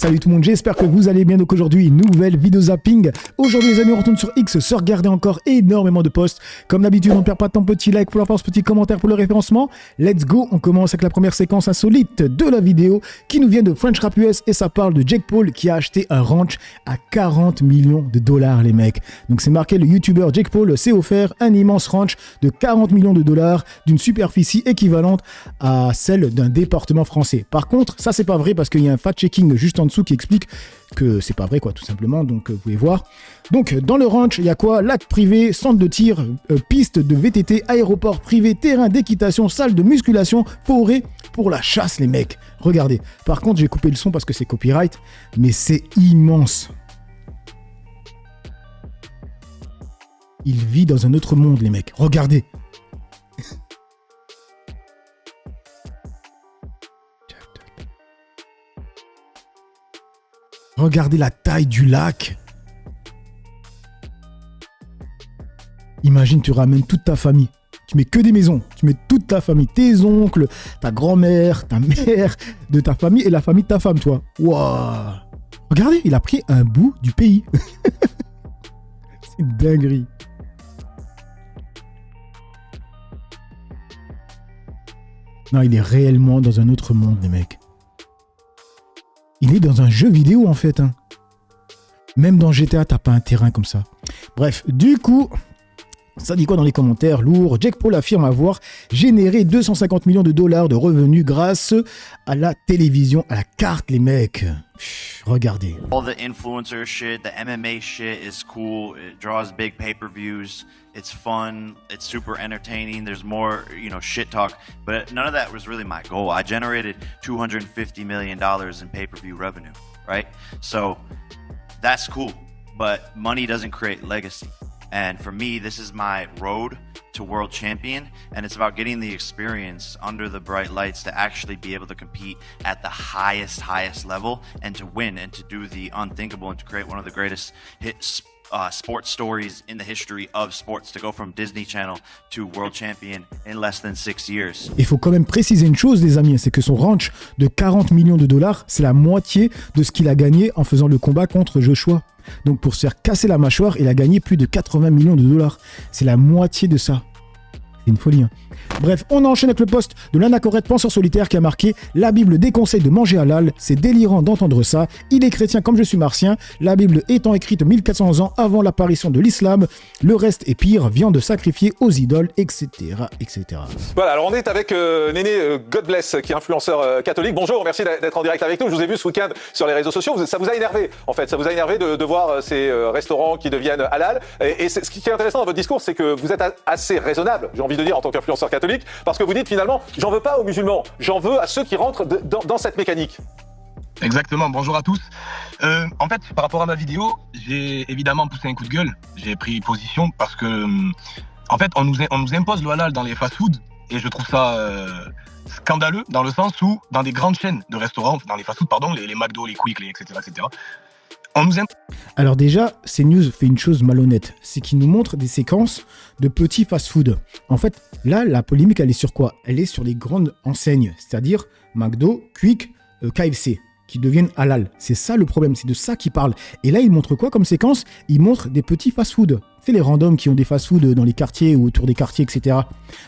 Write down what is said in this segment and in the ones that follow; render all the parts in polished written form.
Salut tout le monde, j'espère que vous allez bien. Donc aujourd'hui, nouvelle vidéo zapping. Aujourd'hui les amis, on retourne sur X, se regarder encore énormément de posts. Comme d'habitude, on ne perd pas de temps, petit like pour la force, petit commentaire pour le référencement. Let's go, on commence avec la première séquence insolite de la vidéo qui nous vient de French Rap US et ça parle de Jake Paul qui a acheté un ranch à 40 millions de dollars les mecs. Donc c'est marqué, le youtubeur Jake Paul s'est offert un immense ranch de 40 millions de dollars d'une superficie équivalente à celle d'un département français. Par contre, ça c'est pas vrai parce qu'il y a un fact-checking juste en dessous qui explique que c'est pas vrai quoi, tout simplement. Donc vous pouvez voir. Donc dans le ranch, il y a quoi? Lac privé, centre de tir, piste de VTT, aéroport privé, terrain d'équitation, salle de musculation, forêt pour la chasse les mecs. Regardez. Par contre, j'ai coupé le son parce que c'est copyright, mais c'est immense. Il vit dans un autre monde les mecs. Regardez. Regardez la taille du lac. Imagine, tu ramènes toute ta famille. Tu mets que des maisons. Tu mets toute ta famille. Tes oncles, ta grand-mère, ta mère, de ta famille et la famille de ta femme, toi. Waouh. Regardez, il a pris un bout du pays. C'est une dinguerie. Non, il est réellement dans un autre monde, les mecs. Il est dans un jeu vidéo en fait. Hein. Même dans GTA, t'as pas un terrain comme ça. Bref, du coup, ça dit quoi dans les commentaires? Lourd. Jake Paul affirme avoir généré 250 millions de dollars de revenus grâce à la télévision, à la carte, les mecs. Regardez. All the influencer shit, the MMA shit is cool. It draws big pay-per-views. It's fun. It's super entertaining. There's more, shit talk. But none of that was really my goal. I generated $250 million in pay-per-view revenue, right? So that's cool. But money doesn't create legacy. And for me, this is my road to world champion. And it's about getting the experience under the bright lights to actually be able to compete at the highest level and to win and to do the unthinkable and to create one of the greatest hits sports stories in the history of sports, to go from Disney Channel to world champion in less than 6 years. Il faut quand même préciser une chose les amis, c'est que son ranch de 40 millions de dollars, c'est la moitié de ce qu'il a gagné en faisant le combat contre Joshua. Donc pour se faire casser la mâchoire, il a gagné plus de 80 millions de dollars. C'est la moitié de ça. C'est une folie. Hein. Bref, on enchaîne avec le post de l'anacorette penseur solitaire qui a marqué « La Bible déconseille de manger halal, c'est délirant d'entendre ça. Il est chrétien comme je suis martien. La Bible étant écrite 1400 ans avant l'apparition de l'islam. Le reste est pire, viande sacrifiée aux idoles, etc. etc. » Voilà, alors on est avec Néné God Bless, qui est influenceur catholique. Bonjour, merci d'être en direct avec nous. Je vous ai vu ce week-end sur les réseaux sociaux. Ça vous a énervé, en fait. Ça vous a énervé de voir ces restaurants qui deviennent halal. Et ce qui est intéressant dans votre discours, c'est que vous êtes assez raisonnable, j'ai envie de dire, en tant qu'influenceur catholique, parce que vous dites finalement, j'en veux pas aux musulmans, j'en veux à ceux qui rentrent dans cette mécanique. Exactement, bonjour à tous. En fait, par rapport à ma vidéo, j'ai évidemment poussé un coup de gueule. J'ai pris position parce que, en fait, on nous impose le halal dans les fast-foods et je trouve ça scandaleux dans le sens où, dans des grandes chaînes de restaurants, dans les fast-foods, pardon, les McDo, les Quick, etc., on nous Alors déjà, CNews fait une chose malhonnête, c'est qu'il nous montre des séquences de petits fast-food. En fait, là, la polémique, elle est sur quoi? Elle est sur les grandes enseignes, c'est-à-dire McDo, Quick, KFC, qui deviennent halal. C'est ça le problème, c'est de ça qu'il parle. Et là, il montre quoi comme séquence? Il montre des petits fast-food. C'est les randoms qui ont des fast-food dans les quartiers ou autour des quartiers, etc.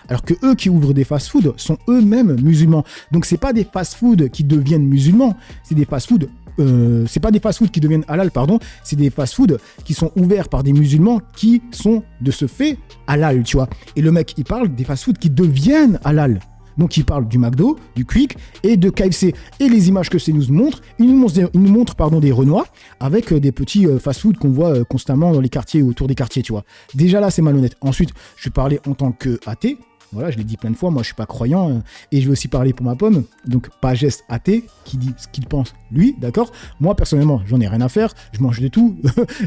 Alors que eux qui ouvrent des fast-food sont eux-mêmes musulmans. Donc c'est pas des fast-food qui deviennent musulmans, c'est des fast-food. C'est pas des fast-food qui deviennent halal, pardon, c'est des fast-food qui sont ouverts par des musulmans qui sont de ce fait halal, tu vois. Et le mec, il parle des fast-food qui deviennent halal. Donc il parle du McDo, du Quick et de KFC. Et les images que CNews montre, il nous montre des Renois avec des petits fast-food qu'on voit constamment dans les quartiers ou autour des quartiers, tu vois. Déjà là, c'est malhonnête. Ensuite, je vais parler en tant qu'athée. Voilà, je l'ai dit plein de fois, moi je suis pas croyant et je vais aussi parler pour ma pomme, donc pas geste athée qui dit ce qu'il pense lui, d'accord? Moi personnellement, j'en ai rien à faire, je mange de tout,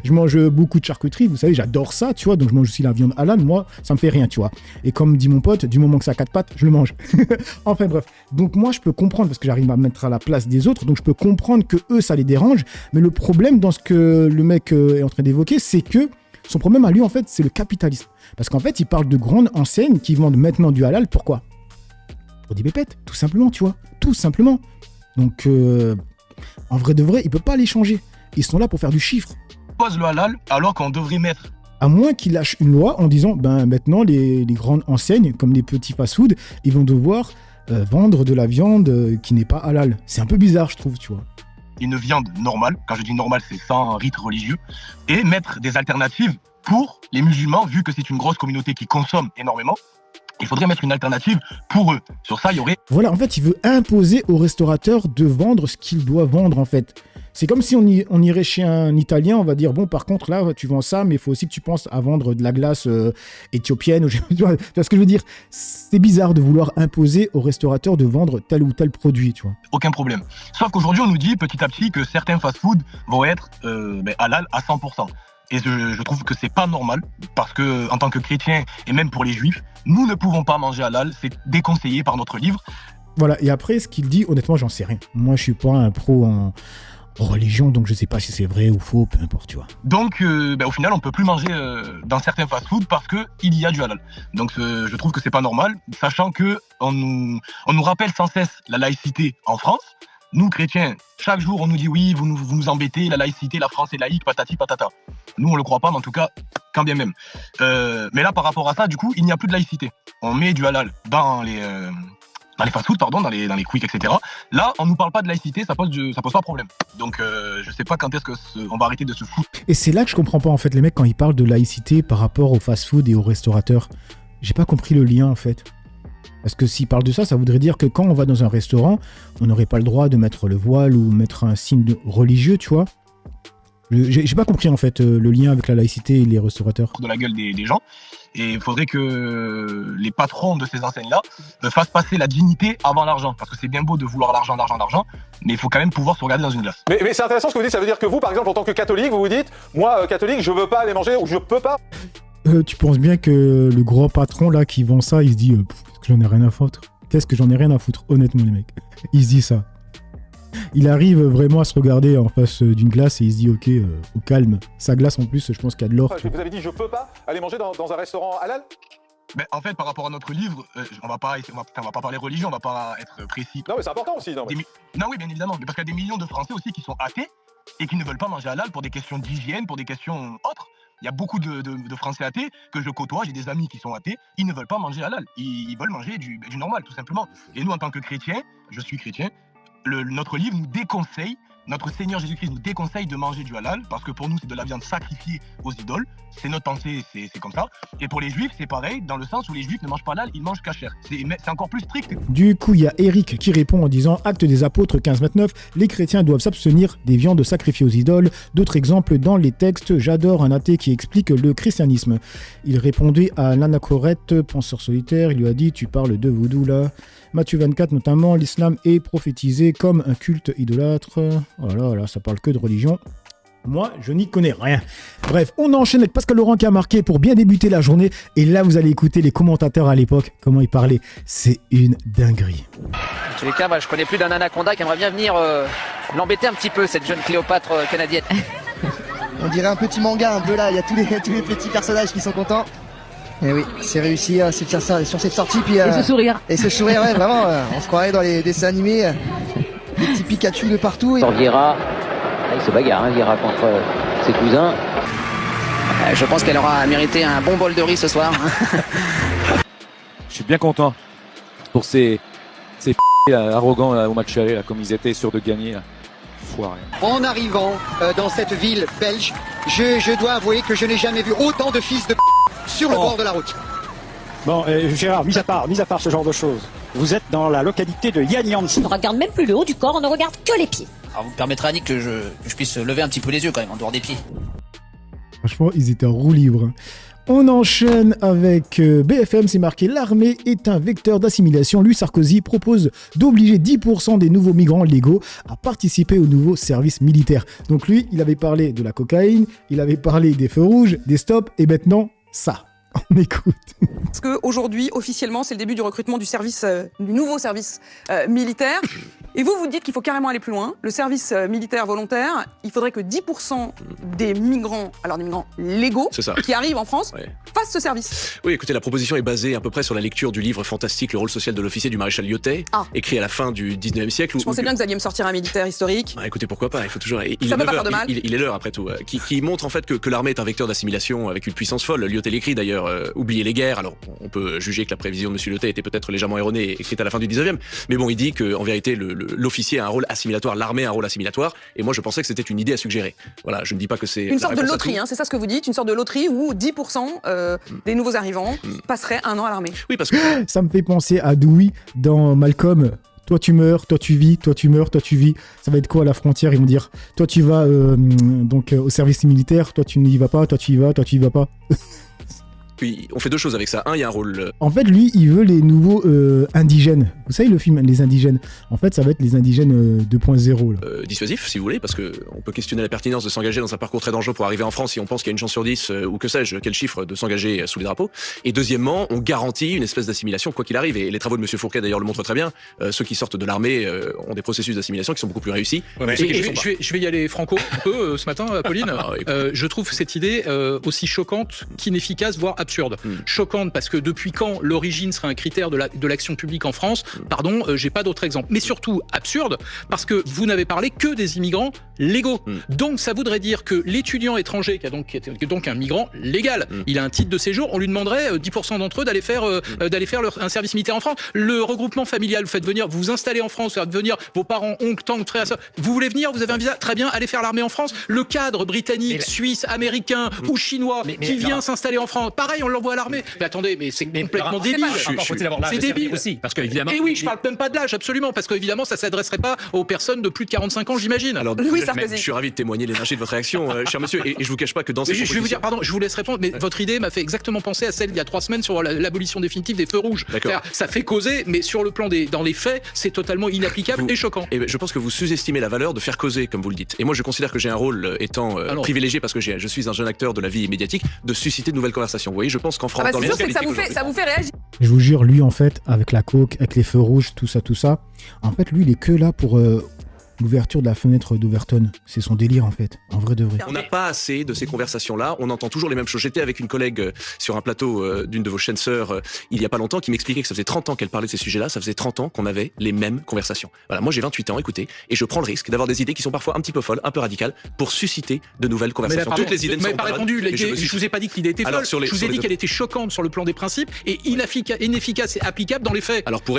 je mange beaucoup de charcuterie, vous savez, j'adore ça, tu vois, donc je mange aussi la viande halal, moi ça me fait rien, tu vois. Et comme dit mon pote, du moment que ça a 4 pattes, je le mange. Enfin bref, donc moi je peux comprendre parce que j'arrive à me mettre à la place des autres, donc je peux comprendre que eux ça les dérange, mais le problème dans ce que le mec est en train d'évoquer, c'est que son problème à lui, en fait, c'est le capitalisme. Parce qu'en fait, il parle de grandes enseignes qui vendent maintenant du halal. Pourquoi? Pour des pépettes, tout simplement, tu vois. Tout simplement. Donc, En vrai de vrai, il peut pas les changer. Ils sont là pour faire du chiffre. Pose le halal alors qu'on devrait mettre. À moins qu'ils lâchent une loi en disant, ben maintenant les grandes enseignes, comme les petits fast-food, ils vont devoir vendre de la viande qui n'est pas halal. C'est un peu bizarre, je trouve, tu vois. Une viande normale, quand je dis normale, c'est sans rite religieux, et mettre des alternatives pour les musulmans, vu que c'est une grosse communauté qui consomme énormément. Il faudrait mettre une alternative pour eux. Sur ça, il y aurait... Voilà, en fait, il veut imposer aux restaurateurs de vendre ce qu'ils doivent vendre, en fait. C'est comme si on irait chez un Italien, on va dire, bon, par contre, là, tu vends ça, mais il faut aussi que tu penses à vendre de la glace éthiopienne. Tu vois ce que je veux dire? C'est bizarre de vouloir imposer aux restaurateurs de vendre tel ou tel produit, tu vois. Aucun problème. Sauf qu'aujourd'hui, on nous dit petit à petit que certains fast-foods vont être halal à 100%. Et je trouve que c'est pas normal, parce que en tant que chrétien, et même pour les juifs, nous ne pouvons pas manger halal, c'est déconseillé par notre livre. Voilà, et après, ce qu'il dit, honnêtement, j'en sais rien. Moi, je suis pas un pro en religion, donc je sais pas si c'est vrai ou faux, peu importe, tu vois. Donc, au final, on peut plus manger dans certains fast-foods parce qu'il y a du halal. Donc, je trouve que c'est pas normal, sachant que on nous rappelle sans cesse la laïcité en France. Nous, chrétiens, chaque jour, on nous dit oui, vous nous embêtez, la laïcité, la France est laïque, patati patata. Nous, on le croit pas, mais en tout cas, quand bien même. Mais là, par rapport à ça, du coup, il n'y a plus de laïcité. On met du halal dans les fast-foods, dans les quick, etc. Là, on nous parle pas de laïcité, ça pose pas problème. Donc, je sais pas quand est-ce on va arrêter de se foutre. Et c'est là que je comprends pas, en fait, les mecs, quand ils parlent de laïcité par rapport aux fast-food et aux restaurateurs. J'ai pas compris le lien, en fait. Parce que s'ils parlent de ça, ça voudrait dire que quand on va dans un restaurant, on n'aurait pas le droit de mettre le voile ou mettre un signe religieux, tu vois. J'ai pas compris, en fait, le lien avec la laïcité et les restaurateurs. De la gueule des gens. Et il faudrait que les patrons de ces enseignes-là fassent passer la dignité avant l'argent. Parce que c'est bien beau de vouloir l'argent, mais il faut quand même pouvoir se regarder dans une glace. Mais c'est intéressant ce que vous dites, ça veut dire que vous, par exemple, en tant que catholique, vous vous dites, moi, catholique, je veux pas aller manger ou je peux pas. Tu penses bien que le gros patron, là, qui vend ça, il se dit qu'est-ce que j'en ai rien à foutre. Qu'est-ce que j'en ai rien à foutre, honnêtement, les mecs. Il se dit ça. Il arrive vraiment à se regarder en face d'une glace et il se dit, ok, au calme. Sa glace, en plus, je pense qu'il y a de l'or. Vous avez dit, je peux pas aller manger dans un restaurant halal? Mais en fait, par rapport à notre livre, on va pas parler religion, on va pas être précis. Non, mais c'est important aussi. Non, oui, bien évidemment. Mais parce qu'il y a des millions de Français aussi qui sont athées et qui ne veulent pas manger halal pour des questions d'hygiène, pour des questions autres. Il y a beaucoup de Français athées que je côtoie, j'ai des amis qui sont athées, ils ne veulent pas manger halal. Ils veulent manger du normal, tout simplement. Et nous, en tant que chrétiens, je suis chrétien, notre livre nous déconseille, notre Seigneur Jésus-Christ nous déconseille de manger du halal, parce que pour nous, c'est de la viande sacrifiée aux idoles. C'est notre pensée, c'est comme ça. Et pour les juifs, c'est pareil, dans le sens où les juifs ne mangent pas halal, ils mangent kasher. C'est encore plus strict. Du coup, il y a Eric qui répond en disant « Acte des apôtres 15-29, les chrétiens doivent s'abstenir des viandes sacrifiées aux idoles. » D'autres exemples dans les textes, j'adore un athée qui explique le christianisme. Il répondait à l'anachorète, penseur solitaire, il lui a dit « Tu parles de vaudou là ?» Matthieu 24 notamment, l'islam est prophétisé comme un culte idolâtre. Voilà, là, ça parle que de religion. Moi, je n'y connais rien. Bref, on enchaîne avec Pascal Laurent qui a marqué pour bien débuter la journée. Et là, vous allez écouter les commentateurs à l'époque, comment ils parlaient. C'est une dinguerie. En tous les cas, moi, je connais plus d'un anaconda qui aimerait bien venir l'embêter un petit peu, cette jeune Cléopâtre canadienne. On dirait un petit manga un peu là, il y a tous les petits personnages qui sont contents. Et oui, c'est réussi, c'est de faire ça sur cette sortie. Puis, et ce sourire. Et ce sourire, ouais, vraiment, on se croirait dans les dessins animés. Des petits Pikachu de partout. Pour Viera, il se bagarre, Viera contre ses cousins. Je pense qu'elle aura mérité un bon bol de riz ce soir. Je suis bien content pour ces arrogants là, au match aller, là, comme ils étaient sûrs de gagner. Là. Foiré. En arrivant dans cette ville belge, je dois avouer que je n'ai jamais vu autant de fils de sur le bord de la route. Bon, Gérard, mis à part ce genre de choses, vous êtes dans la localité de Yanyansi. On ne regarde même plus le haut du corps, on ne regarde que les pieds. Alors vous me permettrez, Annick, que je puisse lever un petit peu les yeux quand même, en dehors des pieds. Franchement, ils étaient en roue libre. On enchaîne avec BFM, c'est marqué « L'armée est un vecteur d'assimilation ». Lui, Sarkozy, propose d'obliger 10% des nouveaux migrants légaux à participer au nouveau service militaire. Donc lui, il avait parlé de la cocaïne, il avait parlé des feux rouges, des stops, et maintenant, ça. On écoute. Parce qu'aujourd'hui, officiellement, c'est le début du recrutement du nouveau service militaire. Et vous dites qu'il faut carrément aller plus loin. Le service militaire volontaire, il faudrait que 10% des migrants, alors des migrants légaux, qui arrivent en France, fassent ce service. Oui, écoutez, la proposition est basée à peu près sur la lecture du livre fantastique Le rôle social de l'officier du maréchal Lyotet, écrit à la fin du 19e siècle. Je pensais bien que vous alliez me sortir un militaire historique. Écoutez, pourquoi pas, il faut toujours... Ça peut pas faire de mal. Il est l'heure, après tout, qui montre en fait que l'armée est un vecteur d'assimilation avec une puissance folle. Lyotet l'écrit d'ailleurs, oubliez les guerres. Alors, on peut juger que la prévision de M. Lyotet était peut-être légèrement erronée, écrite à la fin du 19e, mais bon, il dit qu'en vérité, l'officier a un rôle assimilatoire, l'armée a un rôle assimilatoire, et moi je pensais que c'était une idée à suggérer. Voilà, je ne dis pas que c'est... Une sorte de loterie, c'est ça ce que vous dites, une sorte de loterie où 10% des nouveaux arrivants passeraient 1 an à l'armée. Oui, parce que... Ça me fait penser à Dewey dans Malcolm. Toi tu meurs, toi tu vis, toi tu meurs, toi tu vis. Ça va être quoi à la frontière? Ils vont dire, toi tu vas au service militaire, toi tu n'y vas pas, toi tu y vas, toi tu y vas pas. Puis on fait 2 choses avec ça. Un, il y a un rôle... En fait, lui, il veut les nouveaux indigènes. Vous savez le film Les Indigènes? En fait, ça va être les indigènes 2.0. Dissuasif, si vous voulez, parce qu'on peut questionner la pertinence de s'engager dans un parcours très dangereux pour arriver en France si on pense qu'il y a une chance sur 10, ou que sais-je, quel chiffre, de s'engager sous les drapeaux. Et deuxièmement, on garantit une espèce d'assimilation, quoi qu'il arrive. Et les travaux de M. Fourquet, d'ailleurs, le montrent très bien. Ceux qui sortent de l'armée ont des processus d'assimilation qui sont beaucoup plus réussis. Ouais, je vais y aller franco un peu ce matin, Pauline. Je trouve cette idée aussi choquante qu'inefficace, voire absurde. Choquante parce que depuis quand l'origine serait un critère de l'action publique en France? Pardon, j'ai pas d'autre exemple. Mais surtout absurde parce que vous n'avez parlé que des immigrants légaux. Donc ça voudrait dire que l'étudiant étranger, qui est donc un migrant légal, il a un titre de séjour, on lui demanderait 10% d'entre eux d'aller faire un service militaire en France. Le regroupement familial, vous faites venir, vous vous installez en France, vous faites venir vos parents, oncles, tantes, frères, sœurs. Vous voulez venir, vous avez un visa, très bien, allez faire l'armée en France. Le cadre britannique, suisse, américain ou chinois qui vient s'installer en France, pareil, on l'envoie à l'armée. Mais attendez, mais c'est complètement débile. C'est débile aussi, parce qu'évidemment. Et oui, je parle même pas de l'âge, absolument, parce qu'évidemment, ça s'adresserait pas aux personnes de plus de 45 ans, j'imagine. Alors, je suis ravi de témoigner de l'énergie de votre réaction, cher monsieur, et je vous cache pas que dans ces je vais vous dire, pardon, je vous laisse répondre, mais votre idée m'a fait exactement penser à celle il y a 3 semaines sur l'abolition définitive des feux rouges. Ça fait causer, mais sur le plan dans les faits, c'est totalement inapplicable et choquant. Et je pense que vous sous-estimez la valeur de faire causer, comme vous le dites. Et moi, je considère que j'ai un rôle étant privilégié parce que je suis un jeune acteur de la vie médiatique, de susciter de nouvelles conversations. Vous voyez, je pense qu'en France, dans ça vous fait réagir. Je vous jure, lui, en fait, avec la coke, avec les feux rouges, tout ça, en fait, lui, il est que là pour l'ouverture de la fenêtre d'Overton. C'est son délire, en fait, en vrai de vrai. On n'a pas assez de ces conversations-là. On entend toujours les mêmes choses. J'étais avec une collègue sur un plateau d'une de vos chaînes sœurs il y a pas longtemps qui m'expliquait que ça faisait 30 ans qu'elle parlait de ces sujets-là. Ça faisait 30 ans qu'on avait les mêmes conversations. Voilà, moi j'ai 28 ans, écoutez, et je prends le risque d'avoir des idées qui sont parfois un petit peu folles, un peu radicales, pour susciter de nouvelles conversations. Toutes les idées ne sont pas répondues. Je vous ai pas dit que l'idée était folle. Je vous ai dit qu'elle était choquante sur le plan des principes et inefficace et applicable dans les faits. Alors pour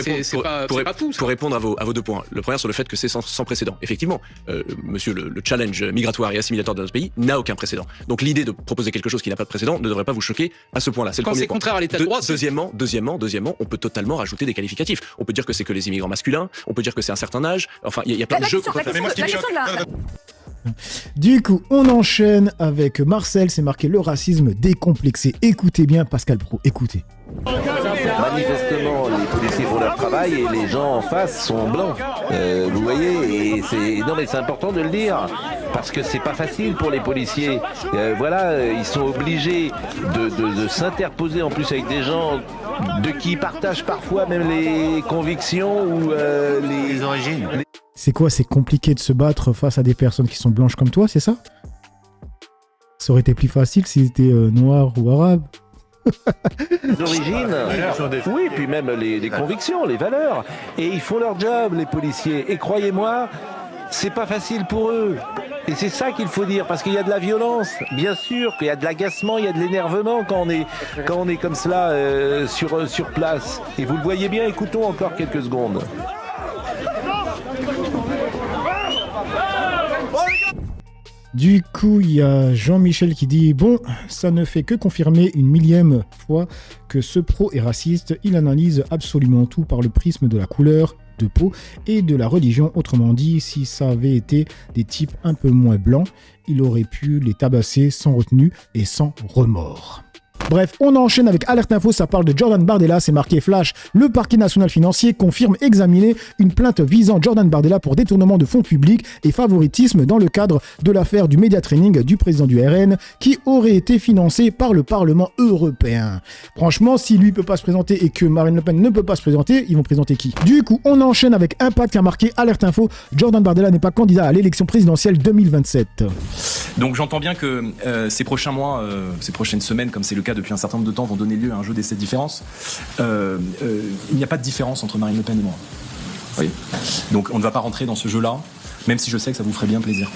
répondre à vos 2 points, le premier sur le fait que c'est sans précédent. Effectivement, monsieur, le challenge migratoire et assimilatoire de notre pays n'a aucun précédent. Donc l'idée de proposer quelque chose qui n'a pas de précédent ne devrait pas vous choquer à ce point-là. C'est le premier point. Contraire à l'état de droit. Deuxièmement, on peut totalement rajouter des qualificatifs. On peut dire que c'est que les immigrants masculins, on peut dire que c'est un certain âge. Enfin, il y a plein de jeux qu'on peut faire. Du coup, on enchaîne avec Marcel, c'est marqué le racisme décomplexé. Écoutez bien Pascal Praud, écoutez. Manifestement, les policiers font leur travail et les gens en face sont blancs. Vous voyez, et c'est important de le dire parce que c'est pas facile pour les policiers. Ils sont obligés de s'interposer en plus avec des gens de qui ils partagent parfois même les convictions ou les origines. C'est quoi? C'est compliqué de se battre face à des personnes qui sont blanches comme toi, c'est ça? Ça aurait été plus facile s'ils étaient noirs ou arabes. D'origine, oui, puis même les convictions, les valeurs. Et ils font leur job, les policiers. Et croyez-moi, c'est pas facile pour eux. Et c'est ça qu'il faut dire, parce qu'il y a de la violence, bien sûr, qu'il y a de l'agacement, il y a de l'énervement quand on est comme cela sur place. Et vous le voyez bien, écoutons encore quelques secondes. Du coup, il y a Jean-Michel qui dit « Bon, ça ne fait que confirmer une millième fois que ce pro est raciste. Il analyse absolument tout par le prisme de la couleur de peau et de la religion. Autrement dit, si ça avait été des types un peu moins blancs, il aurait pu les tabasser sans retenue et sans remords. » Bref, on enchaîne avec Alerte Info, ça parle de Jordan Bardella, c'est marqué flash. Le parquet national financier confirme examiner une plainte visant Jordan Bardella pour détournement de fonds publics et favoritisme dans le cadre de l'affaire du média training du président du RN qui aurait été financé par le Parlement européen. Franchement, si lui peut pas se présenter et que Marine Le Pen ne peut pas se présenter, ils vont présenter qui? Du coup, on enchaîne avec Impact qui a marqué Alerte Info, Jordan Bardella n'est pas candidat à l'élection présidentielle 2027. Donc j'entends bien que ces prochains mois, ces prochaines semaines, comme c'est le cas depuis un certain nombre de temps, vont donner lieu à un jeu d'essais de différence. Il n'y a pas de différence entre Marine Le Pen et moi. Oui. Donc on ne va pas rentrer dans ce jeu-là, même si je sais que ça vous ferait bien plaisir.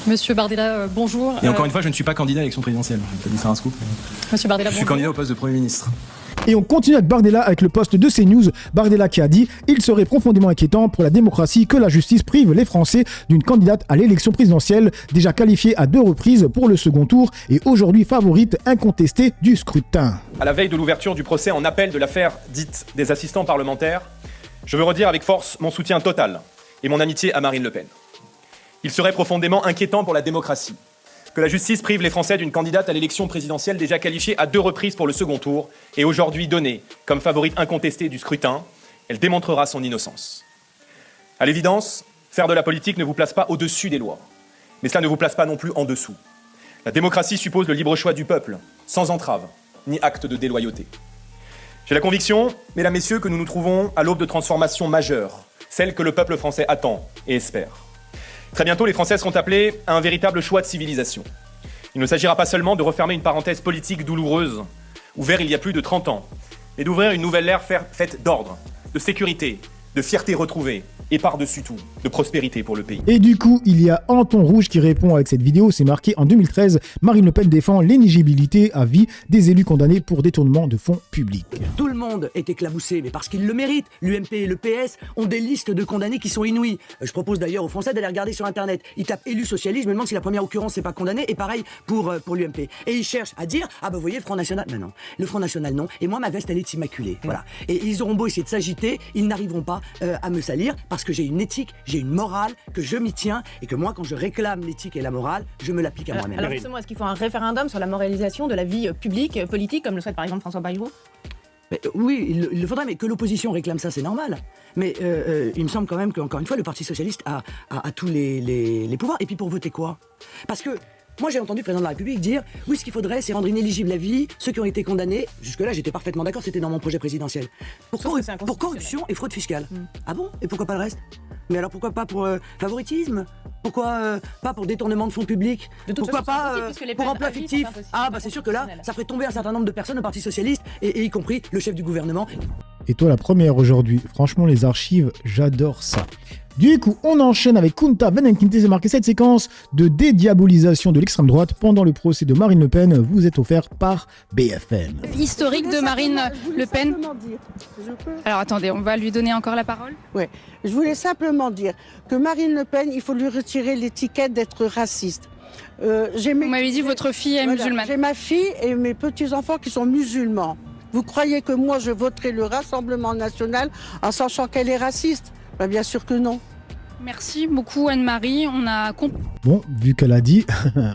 Monsieur Bardella, bonjour. Et encore une fois, je ne suis pas candidat à l'élection présidentielle. Je vais vous faire un scoop. Monsieur Bardella, je suis candidat au poste de Premier ministre. Et on continue avec Bardella avec le poste de CNews. Bardella qui a dit « Il serait profondément inquiétant pour la démocratie que la justice prive les Français d'une candidate à l'élection présidentielle déjà qualifiée à 2 reprises pour le second tour et aujourd'hui favorite incontestée du scrutin. » À la veille de l'ouverture du procès en appel de l'affaire dite des assistants parlementaires, je veux redire avec force mon soutien total et mon amitié à Marine Le Pen. Il serait profondément inquiétant pour la démocratie que la justice prive les Français d'une candidate à l'élection présidentielle déjà qualifiée à 2 reprises pour le second tour et aujourd'hui donnée comme favorite incontestée du scrutin. Elle démontrera son innocence. À l'évidence, faire de la politique ne vous place pas au-dessus des lois, mais cela ne vous place pas non plus en dessous. La démocratie suppose le libre choix du peuple, sans entrave ni acte de déloyauté. J'ai la conviction, mesdames, messieurs, que nous nous trouvons à l'aube de transformations majeures, celles que le peuple français attend et espère. Très bientôt, les Français seront appelés à un véritable choix de civilisation. Il ne s'agira pas seulement de refermer une parenthèse politique douloureuse, ouverte il y a plus de 30 ans, mais d'ouvrir une nouvelle ère faite d'ordre, de sécurité, de fierté retrouvée et par-dessus tout, de prospérité pour le pays. Et du coup, il y a Anton Rouge qui répond avec cette vidéo, c'est marqué en 2013, Marine Le Pen défend l'inéligibilité à vie des élus condamnés pour détournement de fonds publics. Tout le monde est éclaboussé, mais parce qu'ils le méritent. L'UMP et le PS ont des listes de condamnés qui sont inouïes. Je propose d'ailleurs aux Français d'aller regarder sur Internet. Ils tapent élu socialiste, je me demande si la première occurrence n'est pas condamné, et pareil pour l'UMP. Et ils cherchent à dire, ah bah vous voyez, le Front National, ben non, le Front National non, et moi ma veste elle est immaculée. Voilà. Et ils auront beau essayer de s'agiter, ils n'arriveront pas à me salir, parce que j'ai une éthique, j'ai une morale, que je m'y tiens, et que moi quand je réclame l'éthique et la morale, je me l'applique à moi-même. Alors justement, est-ce qu'il faut un référendum sur la moralisation de la vie publique, politique, comme le souhaite par exemple François Bayrou? Oui, il le faudrait, mais que l'opposition réclame ça, c'est normal. Mais il me semble quand même qu'encore une fois, le Parti Socialiste a tous les pouvoirs. Et puis pour voter quoi? Parce que moi j'ai entendu le président de la République dire « Oui, ce qu'il faudrait, c'est rendre inéligible la vie, ceux qui ont été condamnés. » Jusque-là, j'étais parfaitement d'accord, c'était dans mon projet présidentiel. Pour corruption et fraude fiscale. Ah bon? Et pourquoi pas le reste? Mais alors pourquoi pas pour favoritisme? Pourquoi pas pour détournement de fonds publics? Pourquoi pas pour emploi fictif? Ah bah c'est sûr que là, ça ferait tomber un certain nombre de personnes au Parti Socialiste, et y compris le chef du gouvernement. Et toi la première aujourd'hui, franchement les archives, j'adore ça. Du coup, on enchaîne avec Kunta Venenkinte, c'est marqué cette séquence de dédiabolisation de l'extrême droite pendant le procès de Marine Le Pen vous est offert par BFM. Historique de Marine Le Pen. Alors attendez, on va lui donner encore la parole. Oui, je voulais simplement dire que Marine Le Pen, il faut lui retirer l'étiquette d'être raciste. Vous m'avez dit votre fille est musulmane. J'ai ma fille et mes petits-enfants qui sont musulmans. Vous croyez que moi je voterai le Rassemblement national en sachant qu'elle est raciste? Ben bien sûr que non. Merci beaucoup Anne-Marie, on a compris. Bon, vu qu'elle a dit,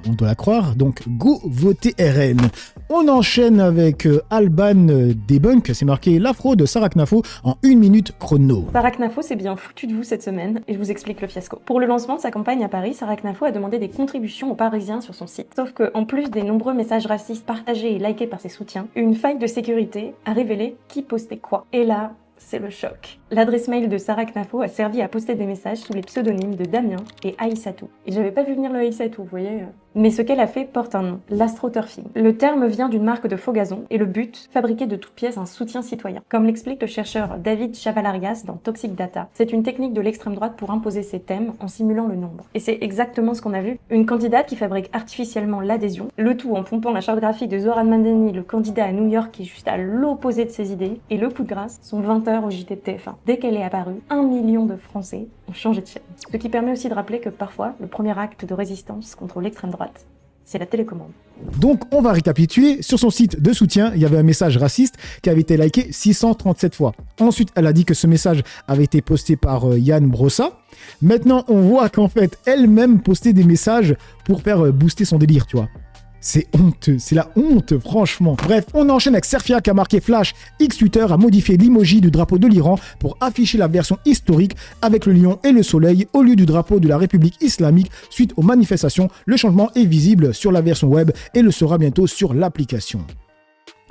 on doit la croire, donc go voter RN. On enchaîne avec Alban Debunk, c'est marqué la fraude Sarah Knafo en 1 minute chrono. Sarah Knafo s'est bien foutu de vous cette semaine et je vous explique le fiasco. Pour le lancement de sa campagne à Paris, Sarah Knafo a demandé des contributions aux Parisiens sur son site. Sauf que, en plus des nombreux messages racistes partagés et likés par ses soutiens, une faille de sécurité a révélé qui postait quoi. Et là, c'est le choc. L'adresse mail de Sarah Knafo a servi à poster des messages sous les pseudonymes de Damien et Aïssatou. Et j'avais pas vu venir le Aïssatou, vous voyez. Mais ce qu'elle a fait porte un nom, l'astroturfing. Le terme vient d'une marque de faux gazon et le but, fabriquer de toutes pièces un soutien citoyen. Comme l'explique le chercheur David Chavalarias dans Toxic Data, c'est une technique de l'extrême droite pour imposer ses thèmes en simulant le nombre. Et c'est exactement ce qu'on a vu. Une candidate qui fabrique artificiellement l'adhésion, le tout en pompant la charte graphique de Zoran Mandani, le candidat à New York qui est juste à l'opposé de ses idées, et le coup de grâce, son 20h au JT de TF1. Dès qu'elle est apparue, 1 million de Français ont changé de chaîne. Ce qui permet aussi de rappeler que parfois, le premier acte de résistance contre l'extrême droite, c'est la télécommande. Donc on va récapituler, sur son site de soutien, il y avait un message raciste qui avait été liké 637 fois. Ensuite, elle a dit que ce message avait été posté par Yann Brossa. Maintenant, on voit qu'en fait, elle-même postait des messages pour faire booster son délire, tu vois. C'est honteux, c'est la honte, franchement. Bref, on enchaîne avec Serfia qui a marqué Flash. X-Twitter a modifié l'emoji du drapeau de l'Iran pour afficher la version historique avec le lion et le soleil au lieu du drapeau de la République islamique. Suite aux manifestations, le changement est visible sur la version web et le sera bientôt sur l'application.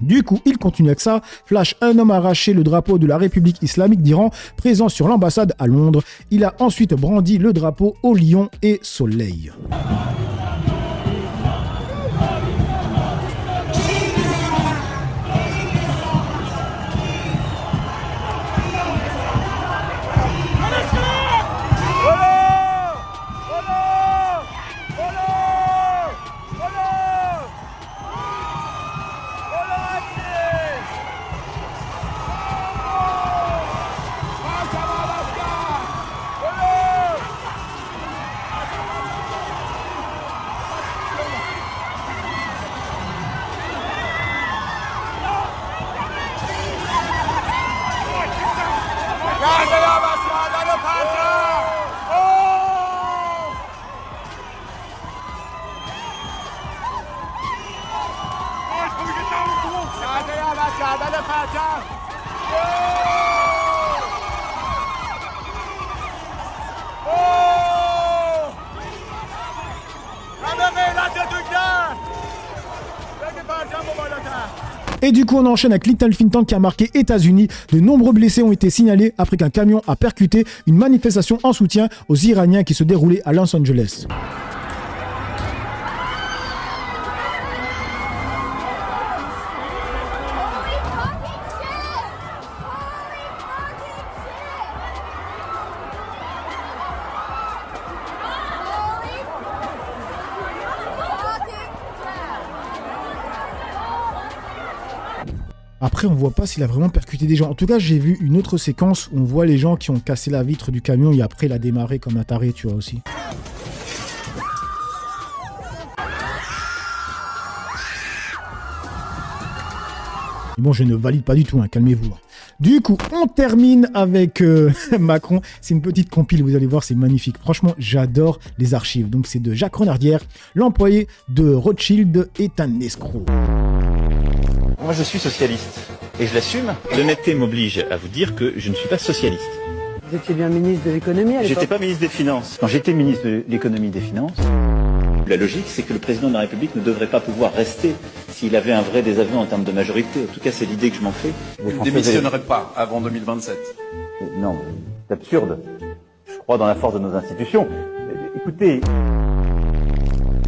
Du coup, il continue avec ça. Flash, un homme a arraché le drapeau de la République islamique d'Iran présent sur l'ambassade à Londres. Il a ensuite brandi le drapeau au lion et soleil. Et du coup, on enchaîne avec Little Think Tank qui a marqué États-Unis. De nombreux blessés ont été signalés après qu'un camion a percuté une manifestation en soutien aux Iraniens qui se déroulait à Los Angeles. Après, on voit pas s'il a vraiment percuté des gens. En tout cas, j'ai vu une autre séquence où on voit les gens qui ont cassé la vitre du camion et après il a démarré comme un taré, tu vois aussi. Et bon, je ne valide pas du tout, hein, calmez-vous. Du coup, on termine avec Macron. C'est une petite compile, vous allez voir, c'est magnifique. Franchement, j'adore les archives. Donc, c'est de Jacques Renardière. L'employé de Rothschild est un escroc. Moi, je suis socialiste. Et je l'assume. L'honnêteté m'oblige à vous dire que je ne suis pas socialiste. Vous étiez bien ministre de l'économie à l'époque. J'étais pas ministre des Finances. Quand j'étais ministre de l'économie et des Finances, la logique, c'est que le président de la République ne devrait pas pouvoir rester s'il avait un vrai désaveu en termes de majorité. En tout cas, c'est l'idée que je m'en fais. Vous ne démissionnerez pas avant 2027. Non, c'est absurde. Je crois dans la force de nos institutions. Écoutez...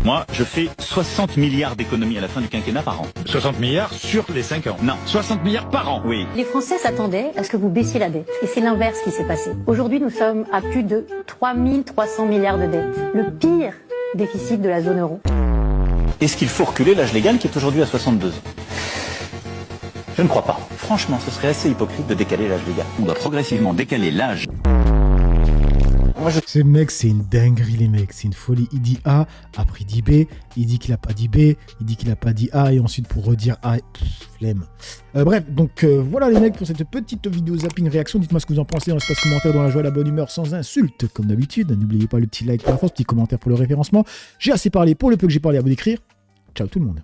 Moi, je fais 60 milliards d'économies à la fin du quinquennat par an. 60 milliards sur les 5 ans. Non. 60 milliards par an. Oui. Les Français s'attendaient à ce que vous baissiez la dette. Et c'est l'inverse qui s'est passé. Aujourd'hui, nous sommes à plus de 3300 milliards de dettes. Le pire déficit de la zone euro. Est-ce qu'il faut reculer l'âge légal qui est aujourd'hui à 62 ans? Je ne crois pas. Franchement, ce serait assez hypocrite de décaler l'âge légal. On doit progressivement décaler l'âge. Ce mec, c'est une dinguerie, les mecs. C'est une folie. Il dit A, après il dit B. Il dit qu'il a pas dit B. Il dit qu'il a pas dit A. Et ensuite, pour redire A, flemme. Bref, donc voilà, les mecs, pour cette petite vidéo zapping réaction. Dites-moi ce que vous en pensez dans l'espace commentaire, dans la joie et la bonne humeur, sans insulte, comme d'habitude. N'oubliez pas le petit like pour la force, petit commentaire pour le référencement. J'ai assez parlé pour le peu que j'ai parlé à vous décrire. Ciao tout le monde.